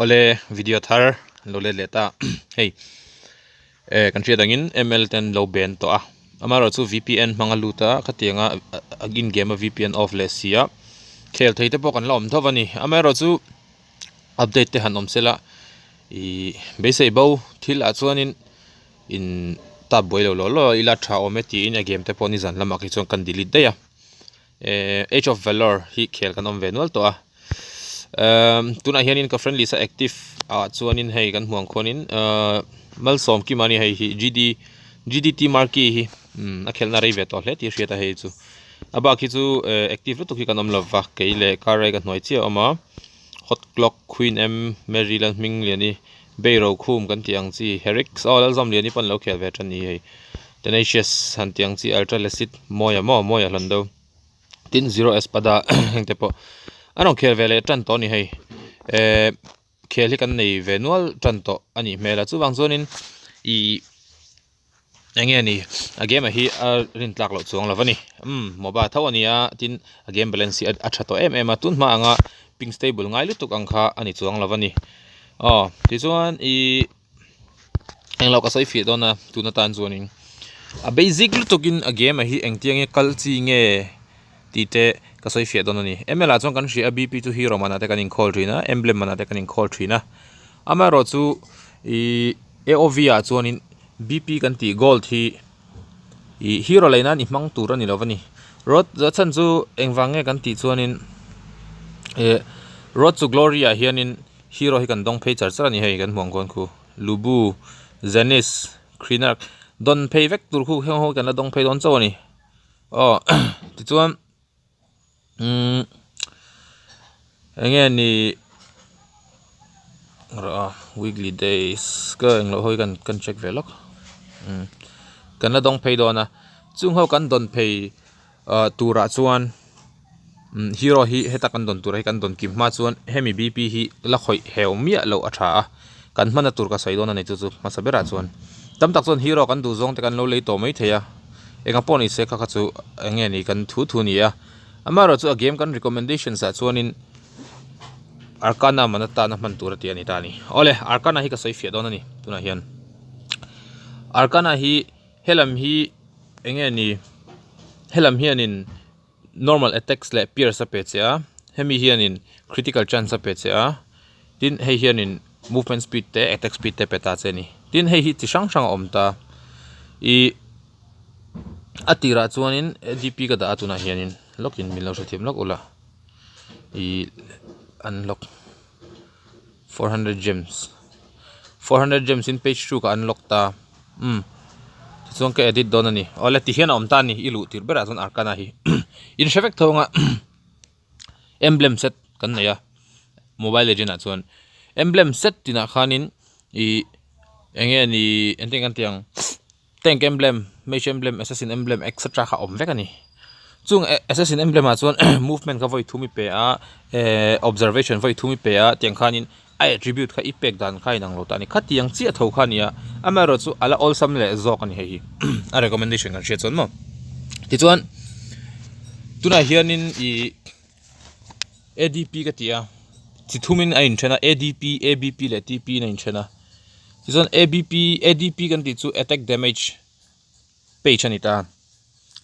ole video thar lole leta hey country dangin ml10 low band to amaro chu vpn mangaluta khatianga agin game a vpn off lesia khel theite po kan lom thawani amaro chu update te hanom sela I base bo thil a chuanin in tab boilo lo ila tha ometi in a game te poni zan lama ki chon kan delete de ya age of valor hi khel kanom venual to tuna hianin ka friendly sa active chuanin hei kan huang khonin malsom ki mani hei hi gdt marki hi a khelna rei ve to hle ti hriata hei chu aba ki chu active to ki kanom lova keile karai kan noi chi ama hot clock queen m maryland ming liani beiro khum kan tiang chi herrick all zam liani pan lo khel ve tan ni hei tenacious han tiang chi ultra lecit moya lando tin 0s pada hengte po anong khel vele tan to ni hei khel hi kan nei venual tan to ani mela chu wang zonin I ange ni a game hi rin tlak lo chuang lawani moba thawania tin a game balance a tha to em atun ma anga ping stable ngai lutuk angkha ani chuang lawani ti chuan englo ka soi fi dona tuna tan zoning a basic lutukin a game hi engtiang e kalchi nge tite ka soi fi dona ni mla chong kan ri a bp2 hero mana te kanin call trina emblem mana te kanin call trina ama ro chu aov a chuanin bp kan ti gold hi hero laina ni mang tur ani lawani rod za chan chu engwange kan ti chuanin road to gloria hianin hero hi kan dong phei char char ani hei kan hmong kon khu lubu zenis krinak don phei vek tur khu heng ho kan la dong phei don chawani ti chuan enge ni weekly days ka englo hoi kan check velok kan la dong phei dona chung ho kan don phei tura chuan hero hi heta kan don tur hi kan don kim ma chuan hemi bp hi la khoi heumia lo atha kan mana tur ka saidona nei chu masabera chuan tam tak chuan hero kan du zong te kan lo lei to mai theya enga poni se kha chu enge ni kan thu ni ya amaro chu a game kan recommendations a chuanin arcana manata na man tur ti ani tani ole arcana hi ka sai fi dona ni tuna hian arcana hi helam hi enge ni helam hianin normal attacks le pierce a pecha hemi hianin critical chance a pecha tin hei hianin movement speed te attack speed te peta cheni tin hei hi chi sang omta atira chuanin dp ka da atuna hianin lokin milo sathiam lok ula unlock 400 gems in page 2 ka unlock ta chuan ka edit don ani ole ti hian om ta ni ilu tir bera chon arcana hi in shevek thonga emblem set kan naya mobile legend a chuan emblem set tina khanin enge ni enteng an tiang tank emblem mage emblem assassin emblem etc kha om vek ani chung assassin emblem a chuan movement ka voi thumi pe a observation voi thumi pe a tiang khanin I attribute kha impact dan khai nang lo tani khatiang chi a tho khania amaro chu ala all sam le zok ani hei a recommendation kan she chon mo ti chuan tuna hianin adp ka tia chi thumin a in thena adp abp le tp na in thena ti chuan adp kan ti chu attack damage page ani ta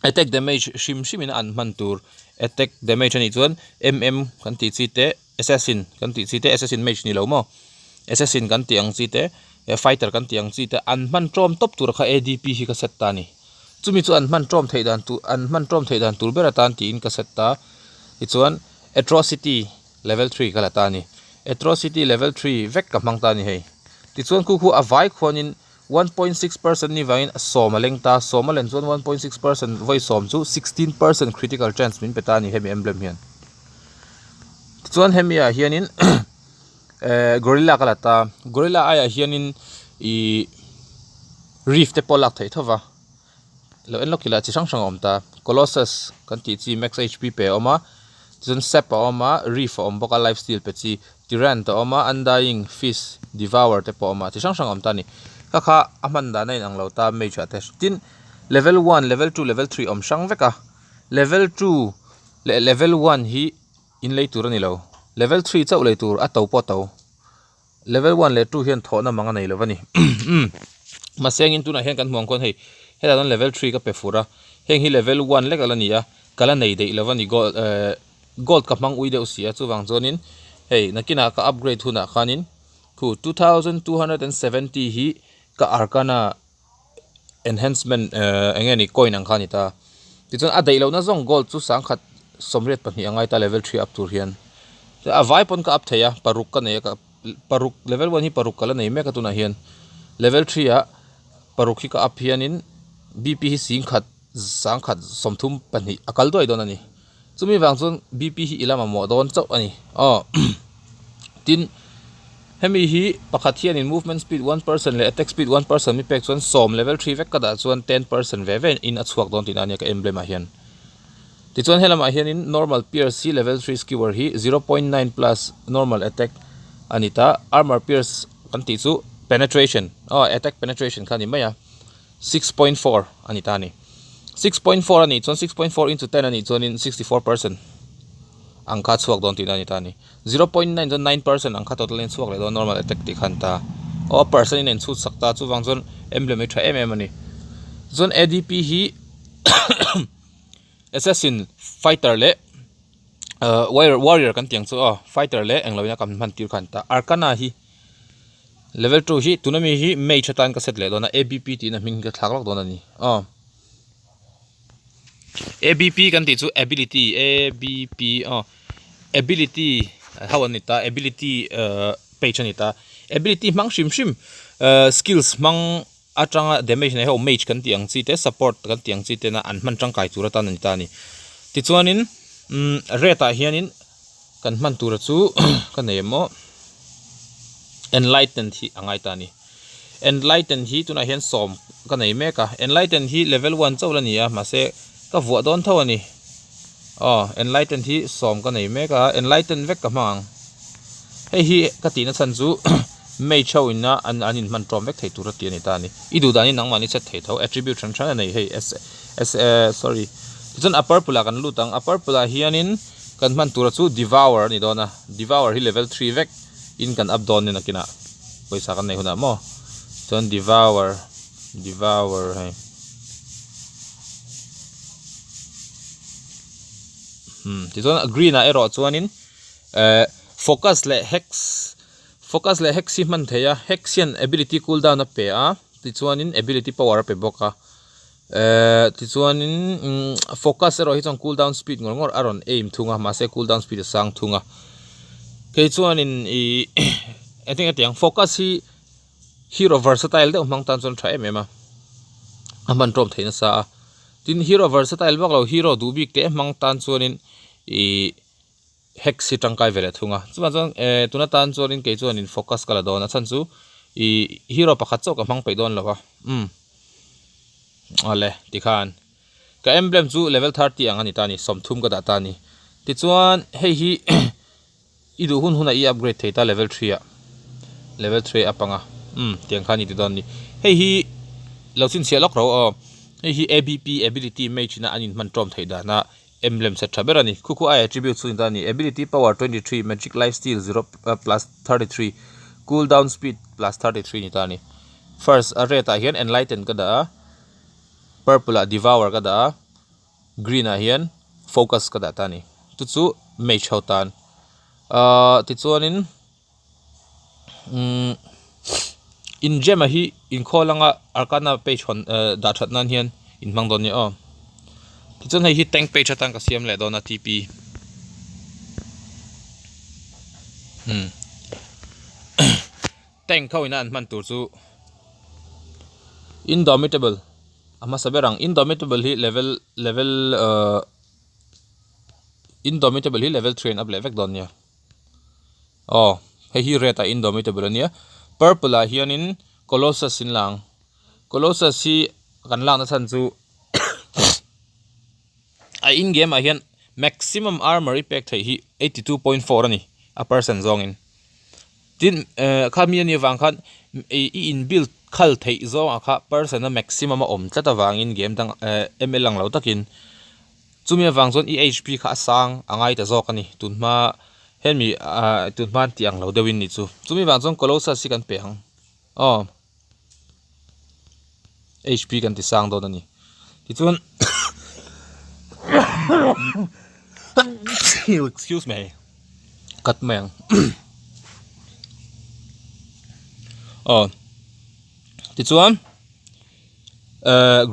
attack damage shimin an man tur attack damage ani chuan mm kan ti chi te assassin kan ti chi te assassin mage ni lo mo assassin kan ti ang chi te fighter kan ti ang chi te an man trom top tur kha adp hi ka set ta ni chumi chu an man trom theidan tur bera tan ti in ka set ta I chuan atrocity level 3 kala ta ni atrocity level 3 vek ka mang ta ni hei ti chuan khu avai khonin 1.6% ni vain somaleng ta somalen chuan 1.6% voi som chu 16% critical chance min peta ni hemi emblem hian chuan hemi a hianin gorilla kala ta gorilla aya hianin reef te polak thei thova lo en lokila chi sang om ta colossus kan ti chi max hp pe oma chun sep oma reef om boka lifesteal pe chi tyran to oma undying fish devour te po oma chi sang om ta ni kha aman da nei ang lo ta mage test tin level 1 level 2 level 3 om sang veka level 2 le level 1 hi in lei tur ani lo level 3 chau lei tur a to po to level 1 le 2 hian thona manga nei lawani ma seng in tuna hian kan hmuang kon hei hela don level 3 ka pe fura heng hi level 1 le kala nia kala nei dei lawani gold ka mang uide usia chuwang zonin hei nakina ka upgrade huna khanin khu 2270 hi ka Arcana enhancement engeni coin ang khani ta tichon a dei lo na zong gold chu sang khat somret pani angai ta level 3 up tur hian a vai pon ka up theya paruk ka ne ka paruk level 1 hi paruk kala nei me ka tuna hian level 3 a paruk hi ka up hianin bp hi sing khat sang khat somthum pani akal doi don ani chumi wangchon bp hi ilama mo don chau ani tin hemi hi pakhat hian in movement speed 1% le attack speed 1% mi pek chuan som level 3 vek kada chuan 10% ve ve in a chuak don tin ania ka emblem a hian ti chuan helama hian in normal pierce level 3 skewer hi 0.9 plus normal attack anita armor pierce kan ti chu penetration attack penetration khani maya 6.4 anita ni 6.4 ani chuan 6.4 into 10 ani chuan in 64% angka chuak don tin ani ta ni 0.9 to 9% angka total in chuak le don normal attack ti khanta person in chu sakta chu wang zon emblem e tha ani zon adp hi assassin fighter le warrior kan tiang chu fighter le engloina kam man tir khanta arcana hi level 2 hi tunami hi mage chatan ka set le dona abp ti na ming ka thlak lok don ani ABP kan ti chu ability ABP ability how anita ability page anita ability mang shim skills mang atanga damage ne ho mage kan tiang chi te support kan tiang chi te na an man tang kai tura tan anita ni ti chuanin reta hianin kan man tura chu kan emo enlightened hi angai ta ni enlightened hi tuna hian som kan nei meka enlightened hi level 1 chawlania ma se ka vua don tho ani enlighten hi som ka nei me ka enlighten vek ka mang hei hi ka ti na chan chu mei chawina anin man trom vek thei tur ti ani ta ni idu dani nang mani chat thei tho attribute than than nei hei sorry jon upper pula kan lutang upper pula hianin kan man tur chu devour ni dona devour hi level 3 vek in kan up don ni nakina poisa kan nei huna mo jon devour hei ti chuan green a ero chuanin focus le hex hi man theya hexian ability cooldown a pe a ti chuanin ability power pe boka ti chuanin focus ero hi chang cooldown speed ngor aron aim thunga ma se cooldown speed sang thunga ke chuanin I think atiang focus hi hero versatile de mang tan chon thai mema aman trom theina sa tin hero versatile baklo hero du bik te mang tan chuanin hex si tangkai vele thunga chuma chang tuna tan chuanin ke chuanin focus kala dona chan chu hero pakhat chaw ka mang pe don lawa ale tikhan ka emblem chu level 30 angani tani somthum ka da tani ti chuan hei hi idu huna I upgrade theita level 3 a level 3 apanga tiang khani ti don ni hei hi lochin sialok ro hei hi abp ability mage na anin man trom theida na emblem set traberani kuku I attribute su indani ability power 23 magic life steal 0 plus 33 cooldown speed plus 33 nitani first areta hian enlighten kada purple devour kada green hian focus kada tani tu chu mage hotan ti chuanin in gem hi in kholanga arcana page hon da that nan hian in mangdon ni ti chon hei hi tank page atang ka siam le dona TP tank khawina an man tur chu indomitable ama saberang indomitable hi indomitable hi level 3 up level don nia hei hi reta indomitable ania purple hianin colossus in lang colossus hi kan lang na chan chu in game hian maximum armor impact thei hi 82.4 ani a person zongin tin khamian ni wang khan in build khal thei zo akha person a maximum om tlata wangin game dang ml lang lo takin chumi wang zon hp kha sang angai ta zok ani tunma hen mi tu man tiang lo dewin ni chu chumi wang chong Colossus si kan pe hang HP kan ti sang do na ni ti chuan excuse me cut meng ti chuan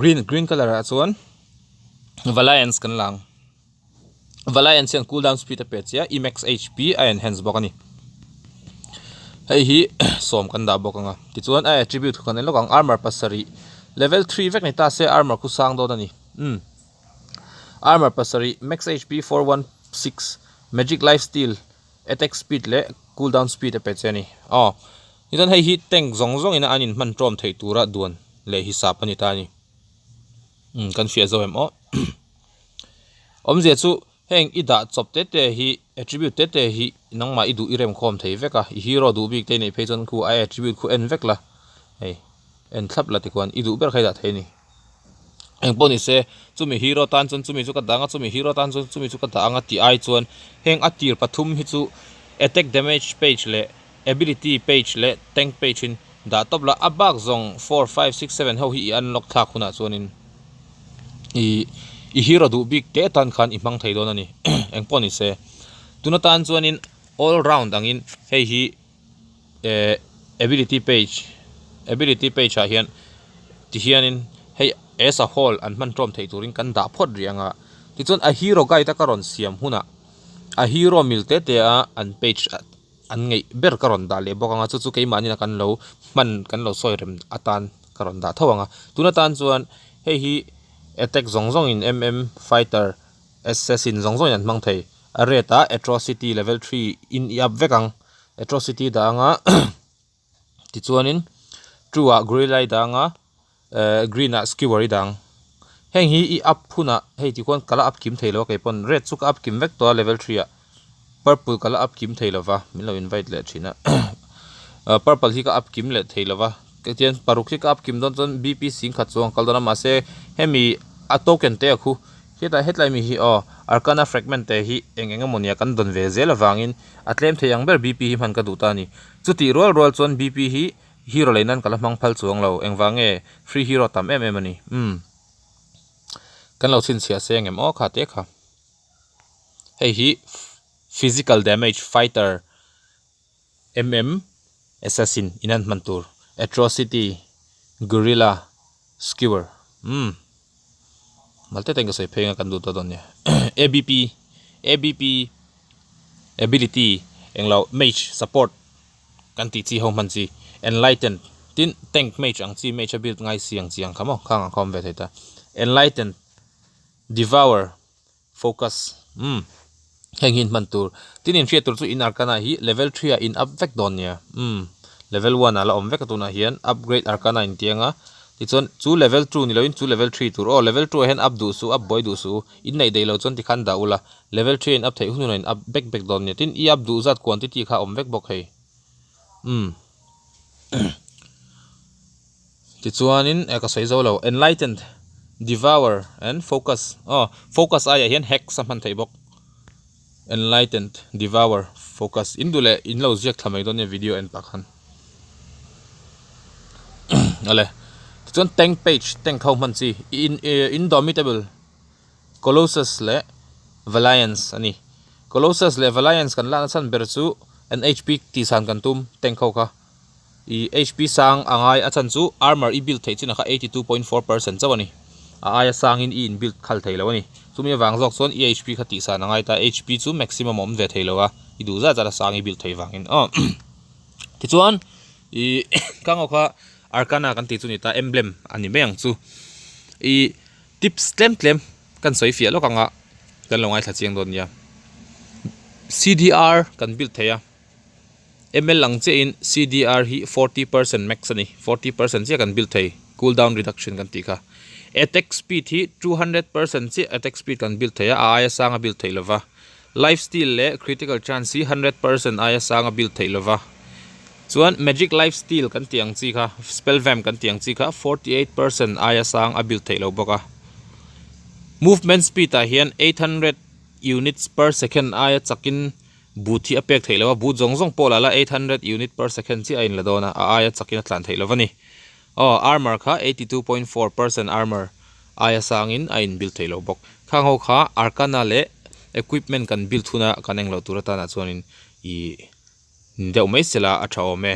green color a chuan Valiance kan lang Valiance yang cooldown speed a pet ya max HP a enhance bok ani hei hi som kan da bok anga ti chuan a attribute kan lo kang armor pasari level 3 vek ni ta se armor ku sang do ni armor pasari max HP 416 magic life steal attack speed le cooldown speed a pet ani idan hei hi tank zong ina anin man trom thei tura duan le hi sa pani ta ni kan fia zo em om je chu heng ida chop te hi attribute te hi nangma idu irem khom thei veka hero du bik te nei phechon khu ai attribute khu en vek la hei en thlap la ti kwan idu ber khaida thei ni eng poni se chumi hero tan chon chumi chu ka danga chumi hero tan chon chumi chu ka danga ti ai chuan heng atir pathum hi chu attack damage page le ability page le tank page in da top la abak zong 4 5 6 7 ho hi unlock tha khuna chuanin i hero du big te tan khan i mang thei don ani eng poni se tuna tan chuanin all round angin hei hi ability page a hian ti hianin hei as a whole an man trom thei turin kan da phot rianga ti chon a hero guy ta karon siam huna a hero milte te a an page an ngei ber karon da le bokanga chu ke mani na kan lo soirem atan karon da thawanga tuna tan chuan hei hi attack zong in fighter assassin zong an mang thei areta atrocity level 3 in yap vekang atrocity danga ti chuanin trua gorilla danga green a skewer dang heng hi i up phuna hei ti kon kala up kim theilo ke pon red chu up kim vek to level 3 a purple kala up kim theilova milo invite le thina purple hi ka up kim le theilova ketian paruk hi ka up kim don bp sing kha chong kaldona ma se hemi a token te khu heta headline mi hi arcana fragment te hi engeng amonia kan don ve zel awangin atlem theyang ber bp hi man ka duta ni chuti rol chon bp hi hero leinan kala mang phal chuang lo engwange free hero tam ani kan lo sin sia seng em kha te kha hei hi physical damage fighter assassin inan mantur atrocity gorilla skewer malte teng sai phenga kan du to don ya abp ability englo mage support kan ti chi ho man chi enlightened tin tank mage ang chi mage build ngai siang chiang khamo khang khom ve theta enlightened devour focus hengin mantur tin in fiatur chu in arcana hi level 3 a in up vek don ya level 1 ala om vek atuna hian upgrade arcana in tianga ti chon chu level 2 ni loin chu level 3 tur level 2 hen up du su up boy du su in nei dei lo chon ti khan da ula level 3 in up thei hunu in up back don ne tin i up du zat quantity kha om vek bok hei ti chuanin eka sei zo lo enlightened devour and focus focus aya hian hack samhan thei bok enlightened devour focus indule in lo ziak thamai don ne video en pakhan ale chon tank page tank thau man chi indomitable Colossus le Valiance ani Colossus le Valiance kan la san ber chu an HP ti san kan tum tank khau kha i HP sang angai achan chu armor i build thei china kha 82.4% chawani aya sang in build khal thei lawani chumi wang jok chon e HP kha ti san angai ta HP chu maximum om ve thei lawa i du za sang i build thei wangin ti chuan i kang kha arcana kan ti chu ni ta emblem ani meng chu i tips tlem kan soi fia lo kanga kan longai thla chiang don ya CDR kan build theya ML lang che in CDR hi 40% max ani 40% che kan build thei cooldown reduction kan ti kha attack speed hi 200% che attack speed kan build theya aya sanga build thei lova life steal le critical chance hi 100% aya sanga build thei lova chuan magic life steal kan tiang chi kha spell vamp kan tiang chi kha 48% aya sang a build thei lo boka movement speed a hian 800 units per second aya chakin boot hi apek thei lawa boot zong zong pola la 800 unit per second chi ain la dona a aya chakina tlan thei lawani armor kha 82.4% armor aya sangin ain build thei lo bok khang ho kha arcana le equipment kan build thuna kaneng lo turata na chuanin I deuh mai sela a thaw me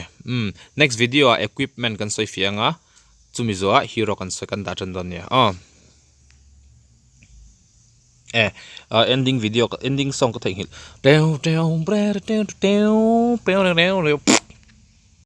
next video a equipment kan soi fianga chumizo a hero kan soi kan da chan don nia ending video ending song ko thei hil teo teo teo teo teo teo